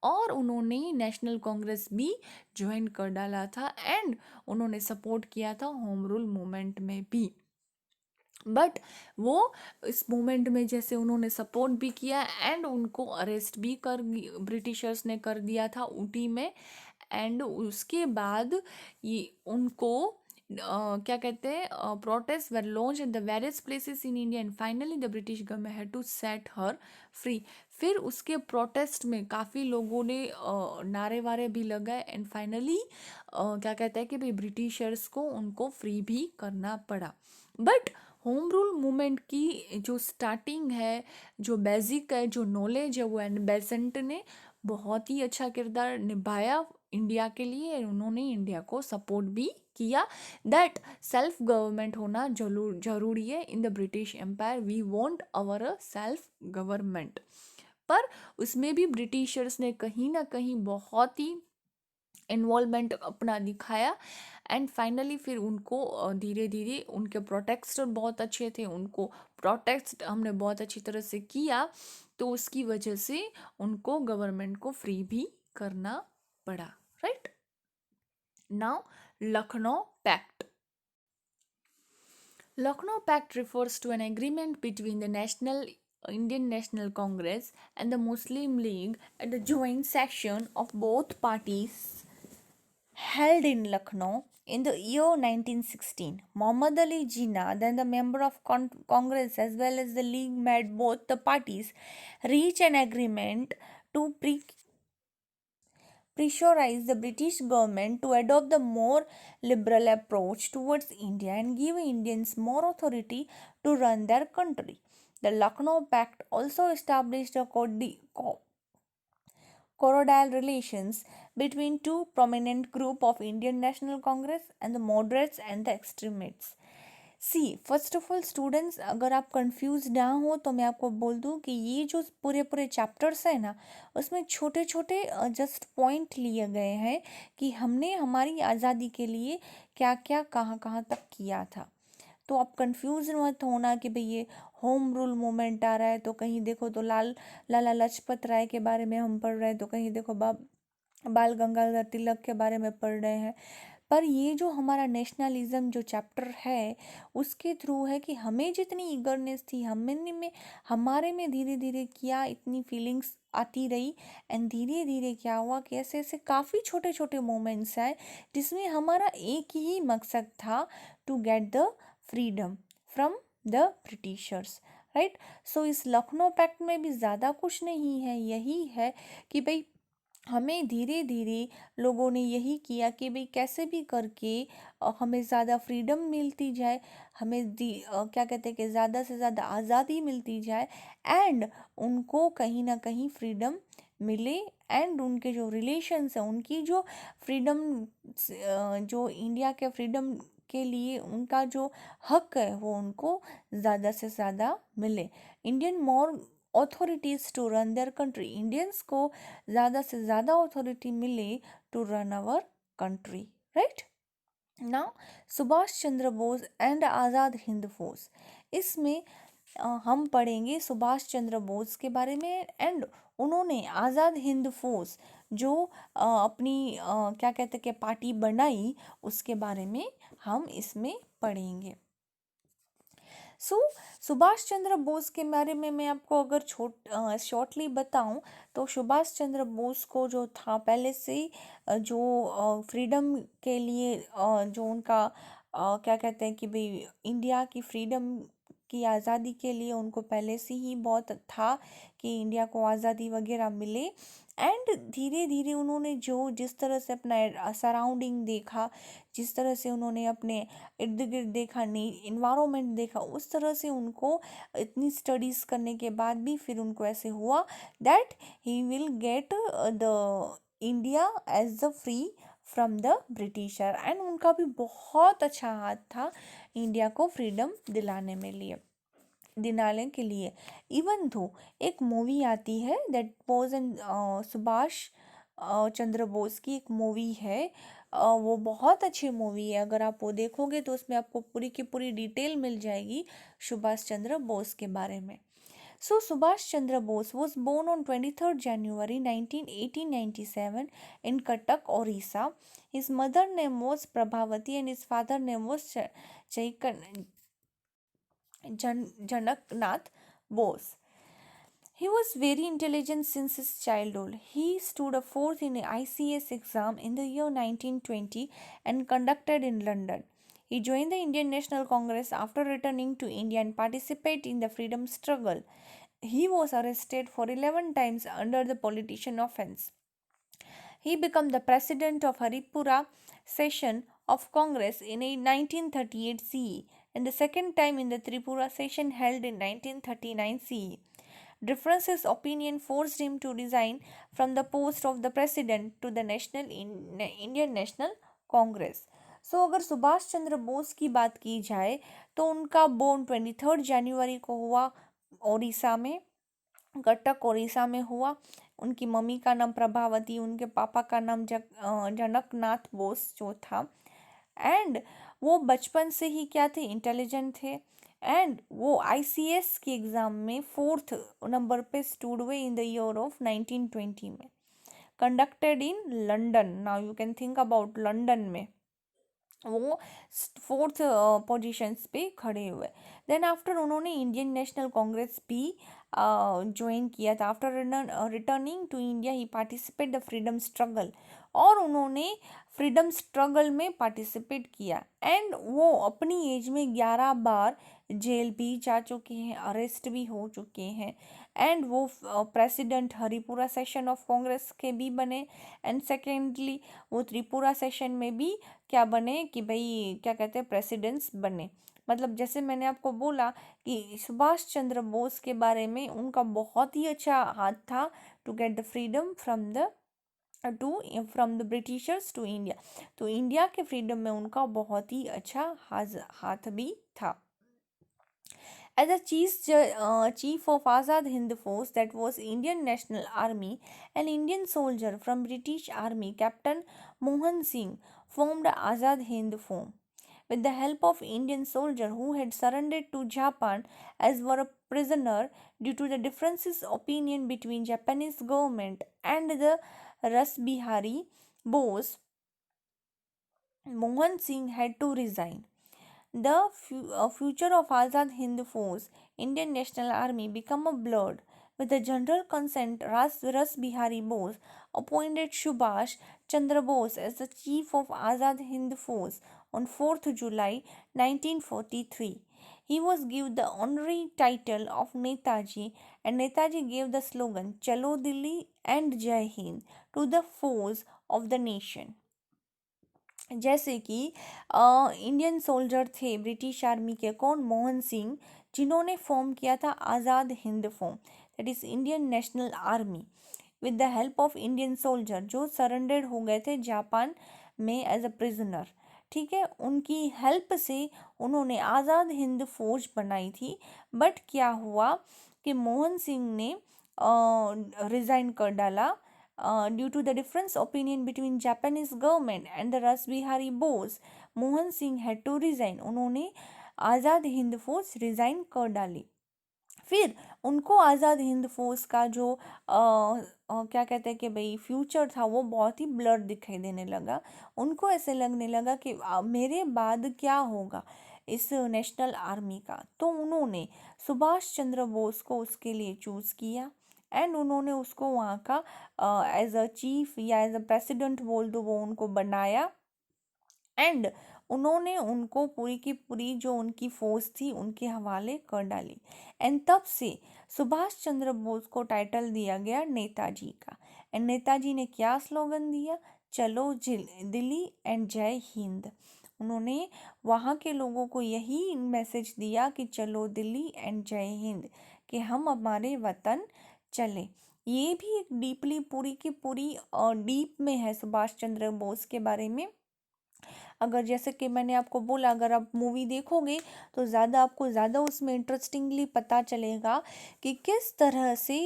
और उन्होंने नेशनल कांग्रेस भी ज्वाइन कर डाला था एंड उन्होंने सपोर्ट किया था होम रूल मूवमेंट में भी। बट वो इस मूवमेंट में जैसे उन्होंने सपोर्ट भी किया एंड उनको अरेस्ट भी कर ब्रिटिशर्स ने कर दिया था ऊटी में। एंड उसके बाद ये उनको क्या कहते हैं, protest were launch in the various places in India and finally the British government had to set her free. फिर उसके प्रोटेस्ट में काफ़ी लोगों ने नारे वारे भी लगाए एंड फाइनली क्या कहते हैं कि भाई ब्रिटिशर्स को उनको फ्री भी करना पड़ा। बट होम रूल मूवमेंट की जो स्टार्टिंग है, जो बेसिक है, जो नॉलेज है, वो एन बेसेंट ने बहुत ही अच्छा किरदार निभाया इंडिया के लिए। उन्होंने इंडिया को सपोर्ट भी किया दैट सेल्फ गवर्नमेंट होना जरूरी है in the British empire, we want our self government. पर उसमें भी ब्रिटिशर्स ने कहीं ना कहीं बहुत ही इन्वॉल्वमेंट अपना दिखाया। एंड फाइनली फिर उनको धीरे धीरे उनके प्रोटेक्ट बहुत अच्छे थे, उनको प्रोटेक्ट हमने बहुत अच्छी तरह से किया, तो उसकी वजह से उनको गवर्नमेंट को फ्री भी करना पड़ा, right. Now Lucknow pact. Lucknow Pact refers to an agreement between the Indian National Congress and the Muslim League at the joint session of both parties held in Lucknow in the year 1916. Muhammad Ali Jinnah, then the member of Congress as well as the League, made both the parties reach an agreement to pressurize the British government to adopt the more liberal approach towards India and give Indians more authority to run their country. The Lucknow Pact also established a cordial relations between two prominent groups of Indian National Congress and the moderates and the extremists. See first of all students, अगर आप confuse ना हो तो मैं आपको बोल दूं कि ये जो पूरे पूरे चैप्टर्स है ना, उसमें छोटे छोटे जस्ट पॉइंट लिए गए हैं कि हमने हमारी आज़ादी के लिए क्या क्या कहाँ कहाँ तक किया था। तो आप कंफ्यूज मत होना कि भाई ये होम रूल मूवमेंट आ रहा है तो कहीं देखो तो लाला लाजपत राय के बारे में हम पढ़ रहे हैं, तो कहीं देखो बाल गंगाधर तिलक के बारे में पढ़ रहे हैं। पर ये जो हमारा नेशनलिज्म जो चैप्टर है उसके थ्रू है कि हमें जितनी ईगरनेस थी हमारे में धीरे धीरे क्या इतनी फीलिंग्स आती रही। एंड धीरे धीरे क्या हुआ कि ऐसे ऐसे काफ़ी छोटे छोटे मोमेंट्स आए जिसमें हमारा एक ही मकसद था, to get the freedom from the Britishers, right. So इस लखनऊ पैक्ट में भी ज़्यादा कुछ नहीं है, यही है कि भाई हमें धीरे धीरे लोगों ने यही किया कि भाई कैसे भी करके हमें ज़्यादा फ्रीडम मिलती जाए, हमें क्या कहते हैं कि ज़्यादा से ज़्यादा आज़ादी मिलती जाए एंड उनको कहीं ना कहीं फ्रीडम मिले। एंड उनके जो रिलेशंस हैं, उनकी जो फ्रीडम, जो इंडिया के फ्रीडम के लिए उनका जो हक है वो उनको ज़्यादा से ज़्यादा मिले। Indian more authorities to run their country, Indians को ज़्यादा से ज़्यादा ऑथोरिटी मिले to run our country, right. Now Subhash Chandra Bose and Azad Hind Fauj. इसमें हम पढ़ेंगे सुभाष चंद्र बोस के बारे में एंड उन्होंने आज़ाद हिंद फौज जो अपनी क्या कहते हैं कि पार्टी बनाई उसके बारे में हम इसमें पढ़ेंगे। सुभाष चंद्र बोस के बारे में मैं आपको अगर शॉर्टली बताऊं तो सुभाष चंद्र बोस को जो था पहले से ही जो फ्रीडम के लिए जो उनका क्या कहते हैं कि भाई इंडिया की फ्रीडम की आज़ादी के लिए उनको पहले से ही बहुत था कि इंडिया को आज़ादी वगैरह मिले। एंड धीरे धीरे उन्होंने जो जिस तरह से अपना सराउंडिंग देखा, जिस तरह से उन्होंने अपने इर्द गिर्द देखा, इन्वायरमेंट देखा, उस तरह से उनको इतनी स्टडीज़ करने के बाद भी फिर उनको ऐसे हुआ that he will get the India as the free from the britisher. And उनका भी बहुत अच्छा हाथ था इंडिया को फ्रीडम दिलाने के लिए। इवन दो एक मूवी आती है that was an Subhash Chandra Bose की एक मूवी है, वो बहुत अच्छी मूवी है, अगर आप वो देखोगे तो उसमें आपको पूरी की पूरी डिटेल मिल जाएगी सुभाष चंद्र बोस के बारे में। सो Subhash Chandra Bose was born on 23rd January 1897 in Cuttack, Orissa. His mother name was Prabhavati and his father name was Janaknath Bose. He was very intelligent since his childhood. He stood a fourth in an ICS exam in the year 1920 and conducted in London. He joined the Indian National Congress after returning to India and participated in the freedom struggle. He was arrested for 11 times under the politician offense. He became the president of Haripura session of Congress in 1938 CE and the second time in the Tripura session held in 1939 CE. Differences opinion forced him to resign from the post of the president to the Indian National Congress. सो अगर सुभाष चंद्र बोस की बात की जाए तो उनका born 23 जनवरी को हुआ, ओडिशा में, कटक ओडिशा में हुआ। उनकी मम्मी का नाम प्रभावती, उनके पापा का नाम जनकनाथ बोस जो था। एंड वो बचपन से ही क्या थे, इंटेलिजेंट थे। एंड वो आईसीएस की एग्ज़ाम में 4th नंबर पे स्टूड हुए इन द ईयर ऑफ 1920 में, conducted in London. Now you can think about London में वो 4th पोजीशंस पे खड़े हुए। देन आफ्टर उन्होंने इंडियन नेशनल कांग्रेस भी ज्वाइन किया था। After returning to India he participate the freedom struggle, और उन्होंने फ्रीडम स्ट्रगल में पार्टिसिपेट किया। एंड वो अपनी एज में 11 बार जेल भी जा चुके हैं, अरेस्ट भी हो चुके हैं। एंड वो president Haripura session of Congress के भी बने। एंड सेकेंडली वो त्रिपुरा सेशन में भी क्या बने कि भाई क्या कहते हैं, प्रेसिडेंट्स बने। मतलब जैसे मैंने आपको बोला कि सुभाष चंद्र बोस के बारे में, उनका बहुत ही अच्छा हाथ था to get the freedom from the britishers to India. तो इंडिया के फ्रीडम में उनका बहुत ही अच्छा हाथ भी था। As a chief of Azad Hind Force, that was Indian National Army, an Indian soldier from British Army, Captain Mohan Singh, formed Azad Hind Force. With the help of Indian soldier who had surrendered to Japan as were a prisoner due to the differences opinion between Japanese government and the Ras Bihari Bose, Mohan Singh had to resign. The future of Azad Hind Force, Indian National Army, became a blurred. With the general consent, Ras Bihari Bose appointed Subhash Chandra Bose as the chief of Azad Hind Force on 4th July 1943. He was given the honorary title of Netaji, and Netaji gave the slogan Chalo Dilli and Jai Hind to the force of the nation. जैसे कि Indian soldier थे British army के, कौन, मोहन सिंह, जिन्होंने form किया था Azad Hind form, that is Indian national army, with the help of Indian soldier जो surrendered हो गए थे जापान में एज अ प्रिजनर। ठीक है, उनकी हेल्प से उन्होंने आज़ाद हिंद फौज बनाई थी। बट क्या हुआ कि मोहन सिंह ने रिज़ाइन कर डाला due to the difference opinion between Japanese government and the Ras Bihari Bose. Mohan Singh had to resign, उन्होंने आज़ाद हिंद फौज रिज़ाइन कर डाली। फिर उनको आज़ाद हिंद फौज का जो क्या कहते हैं कि भाई फ्यूचर था वो बहुत ही ब्लर दिखाई देने लगा। उनको ऐसे लगने लगा कि मेरे बाद क्या होगा इस नेशनल आर्मी का। तो उन्होंने सुभाष चंद्र बोस को उसके लिए चूज़ किया। एंड उन्होंने उसको वहाँ का एज अ चीफ या एज अ प्रेसिडेंट बोल दो, वो उनको बनाया। एंड उन्होंने उनको पूरी की पूरी जो उनकी फोर्स थी उनके हवाले कर डाली। एंड तब से सुभाष चंद्र बोस को टाइटल दिया गया नेताजी का। एंड नेताजी ने क्या स्लोगन दिया, चलो दिल्ली एंड जय हिंद। उन्होंने वहाँ के लोगों को यही मैसेज दिया कि चलो दिल्ली एंड जय हिंद, कि हम हमारे वतन चले। ये भी एक डीपली पूरी की पूरी डीप में है सुभाष चंद्र बोस के बारे में। अगर जैसे कि मैंने आपको बोला, अगर आप मूवी देखोगे तो आपको ज़्यादा उसमें इंटरेस्टिंगली पता चलेगा कि किस तरह से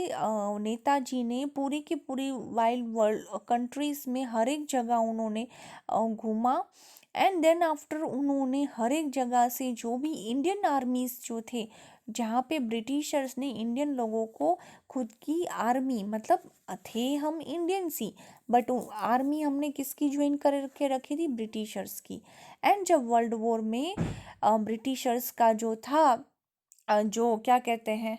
नेताजी ने पूरी की पूरी वाइल्ड वर्ल्ड कंट्रीज़ में हर एक जगह उन्होंने घूमा। एंड देन आफ्टर उन्होंने हर एक जगह से जो भी इंडियन आर्मीज़ जो थे, जहाँ पे ब्रिटिशर्स ने इंडियन लोगों को खुद की आर्मी, मतलब थे हम इंडियंस ही, बट आर्मी हमने किसकी ज्वाइन करके रखी थी, ब्रिटिशर्स की। एंड जब वर्ल्ड वॉर में ब्रिटिशर्स का जो था जो क्या कहते हैं,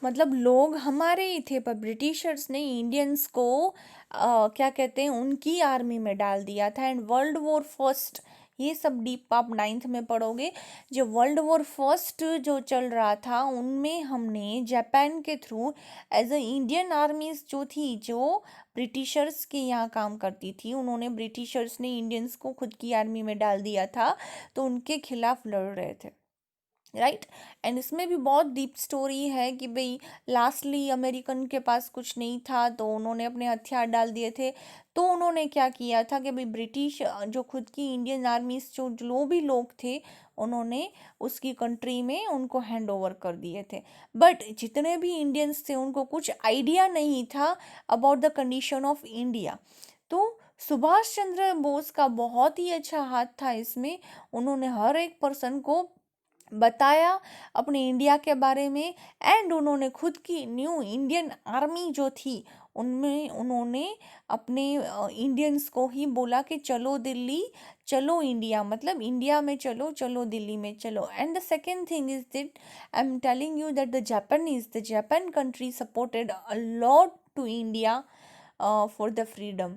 मतलब लोग हमारे ही थे, पर ब्रिटिशर्स ने इंडियंस को क्या कहते हैं उनकी आर्मी में डाल दिया था। एंड वर्ल्ड वॉर फर्स्ट, ये सब डीप आप 9th में पढ़ोगे। जो वर्ल्ड वॉर फर्स्ट जो चल रहा था उनमें हमने जापान के through as a Indian armies जो थी, जो ब्रिटिशर्स के यहाँ काम करती थी, उन्होंने ब्रिटिशर्स ने इंडियंस को खुद की आर्मी में डाल दिया था, तो उनके खिलाफ लड़ रहे थे। राइट। एंड इसमें भी बहुत डीप स्टोरी है कि भाई लास्टली अमेरिकन के पास कुछ नहीं था तो उन्होंने अपने हथियार डाल दिए थे। तो उन्होंने क्या किया था कि भाई ब्रिटिश जो खुद की इंडियन आर्मी जो भी लोग थे उन्होंने उसकी कंट्री में उनको हैंड ओवर कर दिए थे। बट जितने भी इंडियंस थे उनको कुछ आइडिया नहीं था about the condition of India. तो सुभाष चंद्र बोस का बहुत ही अच्छा हाथ था इसमें। उन्होंने हर एक पर्सन को बताया अपने इंडिया के बारे में। एंड उन्होंने खुद की न्यू इंडियन आर्मी जो थी उनमें उन्होंने अपने इंडियंस को ही बोला कि चलो दिल्ली, चलो इंडिया, मतलब इंडिया में चलो, चलो दिल्ली में चलो। And the second thing is that I am telling you that the Japan country supported a lot to India for the freedom.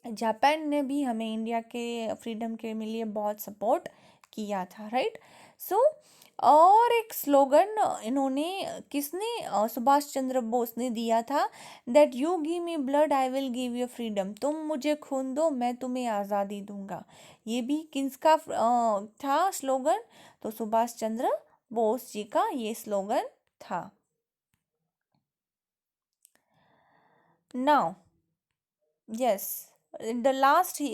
Japan ने भी हमें इंडिया के फ्रीडम के लिए बहुत सपोर्ट किया था, राइट। सो और एक स्लोगन इन्होंने किसने सुभाष चंद्र बोस ने दिया था, that you give me blood I will give you freedom, तुम मुझे खून दो मैं तुम्हें आज़ादी दूंगा। ये भी किसका था स्लोगन? तो सुभाष चंद्र बोस जी का ये स्लोगन था। Now yes, in the last he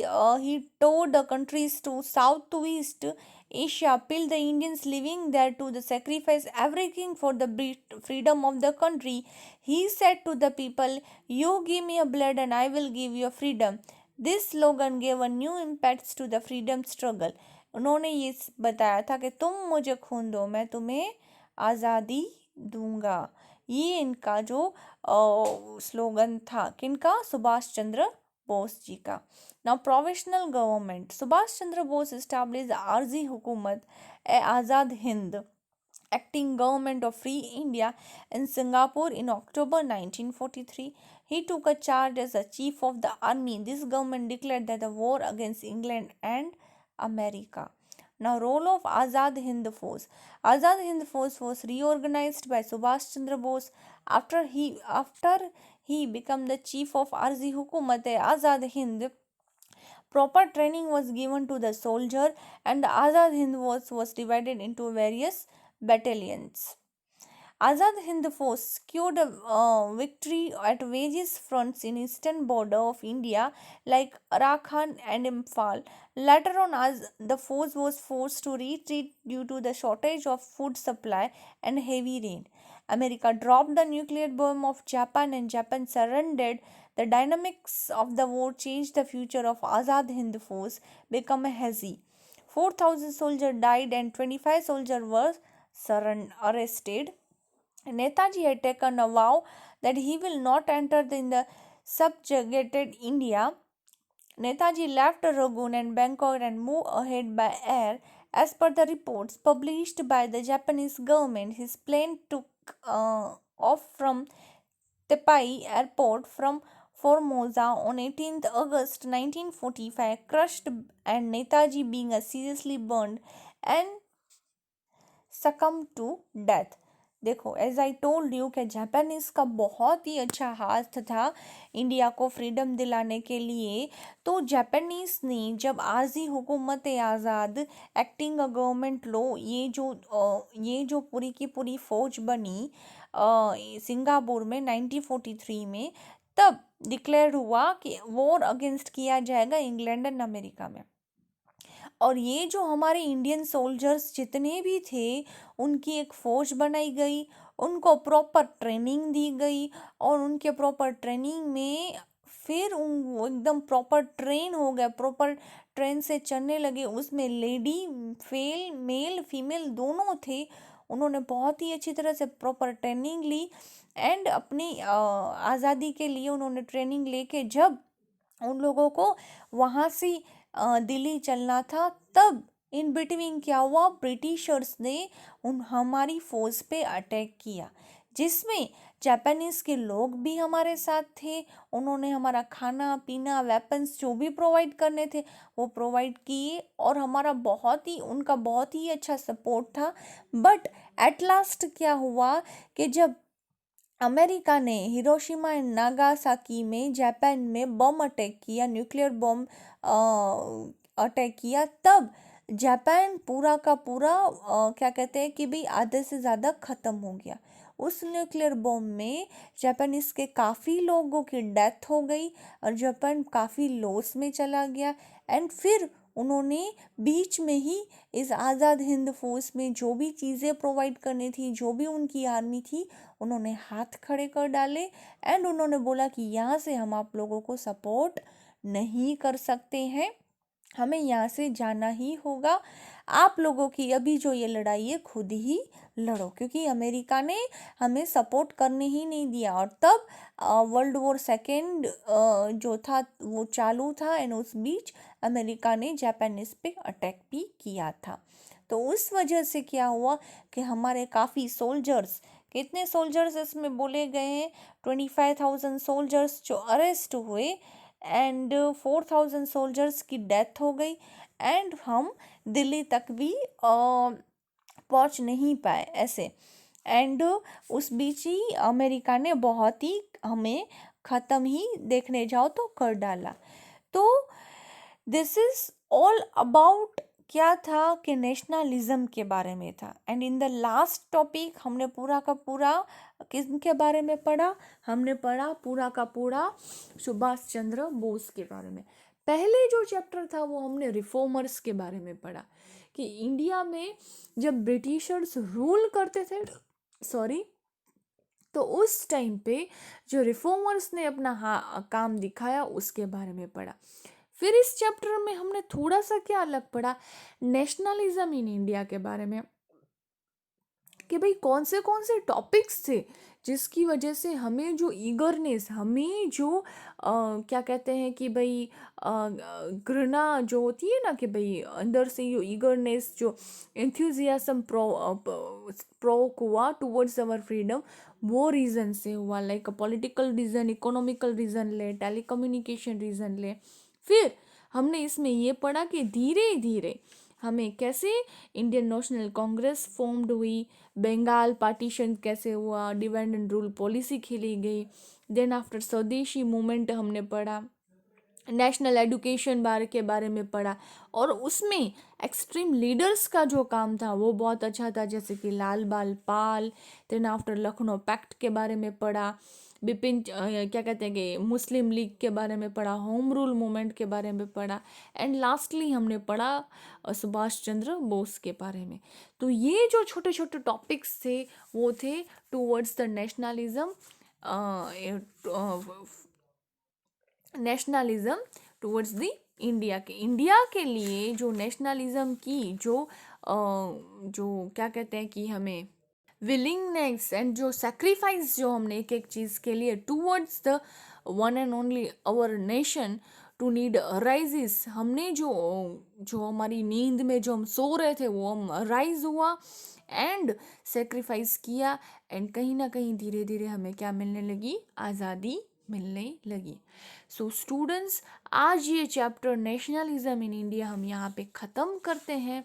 tore the countries to south to east Asia, appealed the Indians living there to the sacrifice everything for the freedom of the country. He said to the people, "You give me a blood, and I will give you freedom." This slogan gave a new impact to the freedom struggle. उन्होंने ये बताया था कि तुम मुझे खून दो मैं तुम्हें आज़ादी दूंगा। ये इनका जो स्लोगन था किनका? सुभाष चंद्र बोस जी का। Now provisional government, Subhash Chandra Bose established RG हुकूमत ए Azad Hind acting government of free India in Singapore in October 1943. He took a charge as a chief of the army. This government declared that the war against England and America. Now, role of Azad Hind Force. Azad Hind Force was reorganized by Subhash Chandra Bose after he became the chief of Arzi Hukumat Azad Hind. Proper training was given to the soldier, and the Azad Hind Force was divided into various battalions. Azad Hind Force secured a victory at various fronts in eastern border of India like Arakan and Imphal. Later on, as the force was forced to retreat due to the shortage of food supply and heavy rain. America dropped the nuclear bomb of Japan and Japan surrendered. The dynamics of the war changed the future of Azad Hind Force, become hazy. 4,000 soldiers died and 25 soldiers were arrested. Netaji had taken a vow that he will not enter in the subjugated India. Netaji left Rangoon and Bangkok and moved ahead by air. As per the reports published by the Japanese government, his plane took off from Tepai Airport from Formosa on 18th August 1945, crushed, and Netaji being seriously burned and succumbed to death. देखो as I told you कि Japanese का बहुत ही अच्छा हाथ था India को freedom दिलाने के लिए। तो जापानीज़ ने जब आज़ी हुकूमत आज़ाद एक्टिंग अ गवर्नमेंट लो ये जो पूरी की पूरी फ़ौज बनी सिंगापुर में 1943 में, तब डिक्लेयर हुआ कि वॉर अगेंस्ट किया जाएगा इंग्लैंड एंड अमेरिका में। और ये जो हमारे इंडियन सोल्जर्स जितने भी थे उनकी एक फ़ौज बनाई गई, उनको प्रॉपर ट्रेनिंग दी गई और उनके प्रॉपर ट्रेनिंग में फिर वो एकदम प्रॉपर ट्रेन हो गए, प्रॉपर ट्रेन से चलने लगे। उसमें लेडी मेल फीमेल दोनों थे। उन्होंने बहुत ही अच्छी तरह से प्रॉपर ट्रेनिंग ली एंड अपनी आज़ादी के लिए उन्होंने ट्रेनिंग लेके जब उन लोगों को वहाँ से दिल्ली चलना था, तब इन बिटवीन क्या हुआ, ब्रिटिशर्स ने उन हमारी फ़ौज पे अटैक किया, जिसमें जापानीज़ के लोग भी हमारे साथ थे। उन्होंने हमारा खाना पीना वेपन्स जो भी प्रोवाइड करने थे वो प्रोवाइड किए और हमारा उनका बहुत ही अच्छा सपोर्ट था। बट एट लास्ट क्या हुआ कि जब अमेरिका ने हिरोशिमा एंड नागासाकी में जापान में बम अटैक किया, न्यूक्लियर बम अटैक किया, तब जापान पूरा का पूरा क्या कहते हैं कि भाई आधे से ज़्यादा ख़त्म हो गया। उस न्यूक्लियर बॉम्ब में जापानीज के काफ़ी लोगों की डेथ हो गई और जापान काफ़ी लॉस में चला गया। एंड फिर उन्होंने बीच में ही इस आज़ाद हिंद फौज में जो भी चीज़ें प्रोवाइड करनी थी, जो भी उनकी आर्मी थी, उन्होंने हाथ खड़े कर डाले एंड उन्होंने बोला कि यहाँ से हम आप लोगों को सपोर्ट नहीं कर सकते हैं, हमें यहाँ से जाना ही होगा। आप लोगों की अभी जो ये लड़ाई है खुद ही लड़ो, क्योंकि अमेरिका ने हमें सपोर्ट करने ही नहीं दिया। और तब वर्ल्ड वॉर सेकेंड जो था वो चालू था एंड उस बीच अमेरिका ने जापानीज पे अटैक भी किया था। तो उस वजह से क्या हुआ कि हमारे काफ़ी सोल्जर्स, कितने सोल्जर्स इसमें बोले गए हैं, 25,000 सोल्जर्स जो अरेस्ट हुए एंड 4,000 सोल्जर्स की डेथ हो गई एंड हम दिल्ली तक भी पहुंच नहीं पाए ऐसे। एंड उस बीच ही अमेरिका ने बहुत ही हमें ख़त्म ही देखने जाओ तो कर डाला। तो दिस इज ऑल अबाउट क्या था कि नेशनलिज्म के बारे में था। And in the last topic हमने पूरा का पूरा किसके बारे में पढ़ा, हमने पढ़ा पूरा का पूरा सुभाष चंद्र बोस के बारे में। पहले जो चैप्टर था वो हमने रिफॉर्मर्स के बारे में पढ़ा कि इंडिया में जब ब्रिटिशर्स रूल करते थे, सॉरी, तो उस टाइम पे जो रिफॉर्मर्स ने अपना काम दिखाया उसके बारे में पढ़ा। फिर इस चैप्टर में हमने थोड़ा सा क्या अलग पढ़ा, नेशनलिज्म इन इंडिया के बारे में, कि भाई कौन से टॉपिक्स थे जिसकी वजह से हमें जो ईगरनेस, हमें जो क्या कहते हैं कि भाई घृणा जो होती है ना, कि भाई अंदर से ये ईगरनेस, जो एंथुजियाज्म प्रोक हुआ टुवर्ड्स अवर फ्रीडम, वो रीज़न से हुआ। Like political reason, economical reason ले, टेलीकम्युनिकेशन रीज़न ले। फिर हमने इसमें ये पढ़ा कि धीरे धीरे हमें कैसे इंडियन नेशनल कांग्रेस फॉर्म्ड हुई, बंगाल पार्टीशन कैसे हुआ, डिवाइड एंड रूल पॉलिसी खेली गई, देन आफ्टर स्वदेशी मूवमेंट हमने पढ़ा, नेशनल एजुकेशन के बारे में पढ़ा और उसमें एक्सट्रीम लीडर्स का जो काम था वो बहुत अच्छा था, जैसे कि लाल बाल पाल। देन आफ्टर लखनऊ पैक्ट के बारे में पढ़ा, बिपिन क्या कहते हैं कि मुस्लिम लीग के बारे में पढ़ा, होम रूल मूवमेंट के बारे में पढ़ा एंड लास्टली हमने पढ़ा सुभाष चंद्र बोस के बारे में। तो ये जो छोटे छोटे टॉपिक्स थे वो थे towards the nationalism towards the India के लिए जो नेशनलिज्म की जो क्या कहते हैं कि हमें विलिंगनेस एंड जो सेक्रीफाइस जो हमने एक एक चीज़ के लिए towards the one and only our nation to need rises, हमने जो हमारी नींद में जो हम सो रहे थे वो हम राइज हुआ एंड सेक्रीफाइस किया एंड कहीं ना कहीं धीरे धीरे हमें क्या मिलने लगी, आज़ादी मिलने लगी। सो स्टूडेंट्स, आज ये चैप्टर नेशनलिज्म इन इंडिया हम यहाँ पे ख़त्म करते हैं।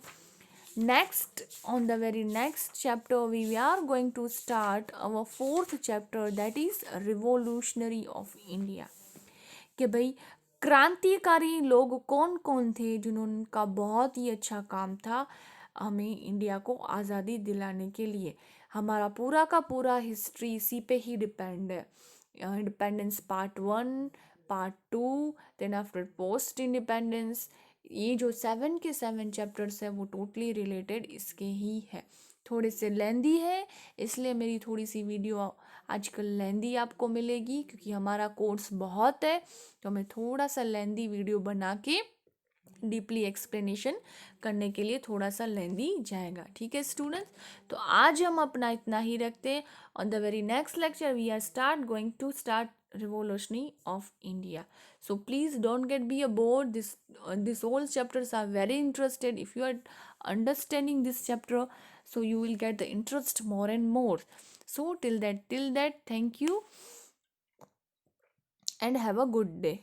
Next, on the very next chapter, we are going to start our fourth chapter, that is revolutionary of India. कि भाई क्रांतिकारी लोग कौन कौन थे जिन्होंने बहुत ही अच्छा काम था हमें इंडिया को आज़ादी दिलाने के लिए। हमारा पूरा का पूरा हिस्ट्री इसी पे ही डिपेंड है। Independence part 1, part 2, then after post independence, ये जो 7 के 7 चैप्टर्स है वो टोटली रिलेटेड इसके ही है। थोड़े से लेंदी है इसलिए मेरी थोड़ी सी वीडियो आजकल लेंदी आपको मिलेगी, क्योंकि हमारा कोर्स बहुत है तो मैं थोड़ा सा लेंदी वीडियो बना के डीपली एक्सप्लेनेशन करने के लिए थोड़ा सा लेंदी जाएगा। ठीक है स्टूडेंट्स, तो आज हम अपना इतना ही रखते हैं। On the very next lecture we are going to start revolutionary of India. So please don't get be bored. This all chapters are very interested. If you are understanding this chapter, so you will get the interest more and more. So till that, thank you and have a good day.